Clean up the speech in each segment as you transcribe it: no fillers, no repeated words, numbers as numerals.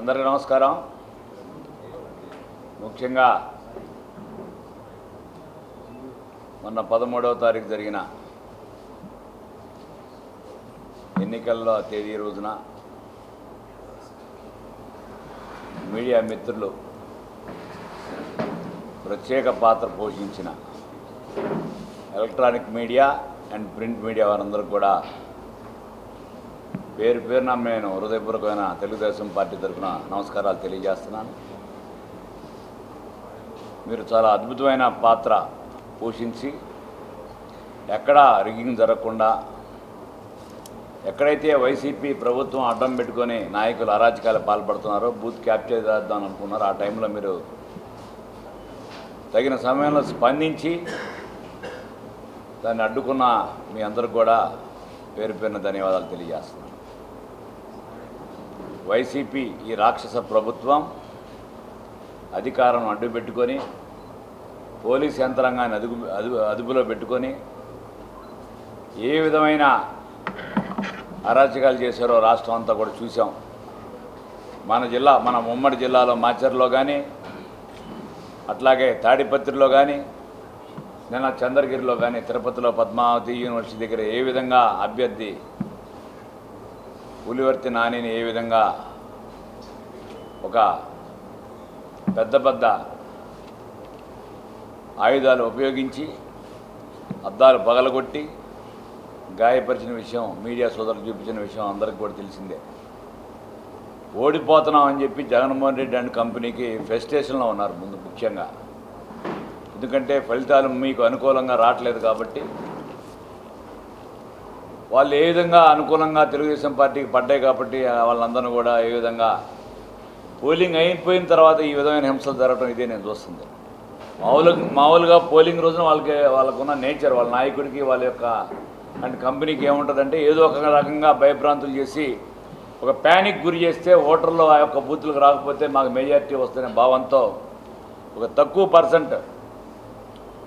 అందరికీ నమస్కారం. ముఖ్యంగా మొన్న 13వ తారీఖు జరిగిన ఎన్నికల్లో తేదీ రోజున మీడియా మిత్రులు ప్రత్యేక పాత్ర పోషించిన electronic media and print media వారందరూ కూడా పేరు పేరున నేను హృదయపూర్వకమైన తెలుగుదేశం పార్టీ తరఫున నమస్కారాలు తెలియజేస్తున్నాను. మీరు చాలా అద్భుతమైన పాత్ర పోషించి ఎక్కడా రిగ్గింగ్ జరగకుండా, ఎక్కడైతే వైసీపీ ప్రభుత్వం అడ్డం పెట్టుకొని నాయకులు అరాచకాలు పాల్పడుతున్నారో, బూత్ క్యాప్చర్ చేద్దాం అనుకున్నారో, ఆ టైంలో మీరు తగిన సమయంలో స్పందించి దాన్ని అడ్డుకున్న మీ అందరికి కూడా పేరు పేరున ధన్యవాదాలు తెలియజేస్తున్నాను. వైసీపీ ఈ రాక్షస ప్రభుత్వం అధికారం అడ్డుపెట్టుకొని పోలీస్ యంత్రాంగాన్ని అదుపులో పెట్టుకొని ఏ విధమైన అరాచకాలు చేశారో రాష్ట్రం అంతా కూడా చూసాం. మన ఉమ్మడి జిల్లాలో మాచర్లో కానీ, అట్లాగే తాడిపత్రిలో కానీ, నిన్న చంద్రగిరిలో కానీ, తిరుపతిలో పద్మావతి యూనివర్సిటీ దగ్గర ఏ విధంగా అభ్యర్థి పులివర్తి నానిని ఏ విధంగా ఒక పెద్ద ఆయుధాలు ఉపయోగించి అద్దాలు పగలగొట్టి గాయపరిచిన విషయం మీడియా సోదరులు చూపించిన విషయం అందరికీ కూడా తెలిసిందే. ఓడిపోతున్నామని చెప్పి జగన్మోహన్ రెడ్డి అండ్ కంపెనీకి ఫ్రస్ట్రేషన్లో ఉన్నారు ముందు ముఖ్యంగా. ఎందుకంటే ఫలితాలు మీకు అనుకూలంగా రావట్లేదు కాబట్టి వాళ్ళు ఏ విధంగా అనుకూలంగా తెలుగుదేశం పార్టీకి పడ్డాయి కాబట్టి వాళ్ళందరూ కూడా ఏ విధంగా పోలింగ్ అయిపోయిన తర్వాత ఈ విధమైన హింసలు జరగడం ఇదే నేను చూస్తుంది. మామూలుగా పోలింగ్ రోజున వాళ్ళకున్న నేచర్, వాళ్ళ నాయకుడికి వాళ్ళ యొక్క అండ్ కంపెనీకి ఏముంటుందంటే ఏదో ఒక రకంగా భయభ్రాంతులు చేసి ఒక ప్యానిక్ గురి చేస్తే ఓటర్లు ఆ యొక్క బూత్లకు రాకపోతే మాకు మెజారిటీ వస్తుందనే భావంతో ఒక తక్కువ పర్సెంట్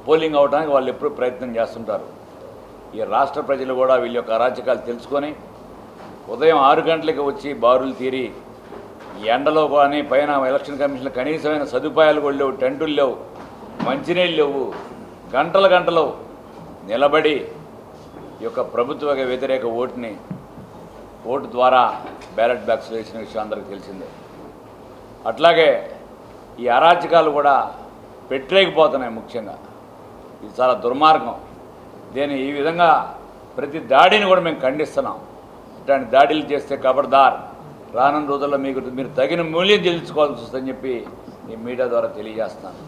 పోలింగ్ అవడానికి వాళ్ళు ఎప్పుడూ ప్రయత్నం చేస్తుంటారు. ఈ రాష్ట్ర ప్రజలు కూడా వీళ్ళ యొక్క అరాచకాలు తెలుసుకొని ఉదయం 6 గంటలకి వచ్చి బారులు తీరి ఎండలో కానీ పైన ఎలక్షన్ కమిషన్ కనీసమైన సదుపాయాలు కూడా లేవు, టెంటులు లేవు, మంచినీళ్ళు లేవు, గంటలు నిలబడి ఈ యొక్క ప్రభుత్వ వ్యతిరేక ఓటు ద్వారా బ్యాలెట్ బాక్స్ వేసిన విషయం అందరికీ తెలిసిందే. అట్లాగే ఈ అరాచకాలు కూడా పెట్టలేకపోతున్నాయి. ముఖ్యంగా ఇది చాలా దుర్మార్గం. దీన్ని ఈ విధంగా ప్రతి దాడిని కూడా మేము ఖండిస్తున్నాం. ఇట్లాంటి దాడులు చేస్తే ఖబర్దార్, రానున్న రోజుల్లో మీరు తగిన మూల్యం చెల్లించుకోవాల్సి వస్తుందని చెప్పి ఈ మీడియా ద్వారా తెలియజేస్తున్నాను.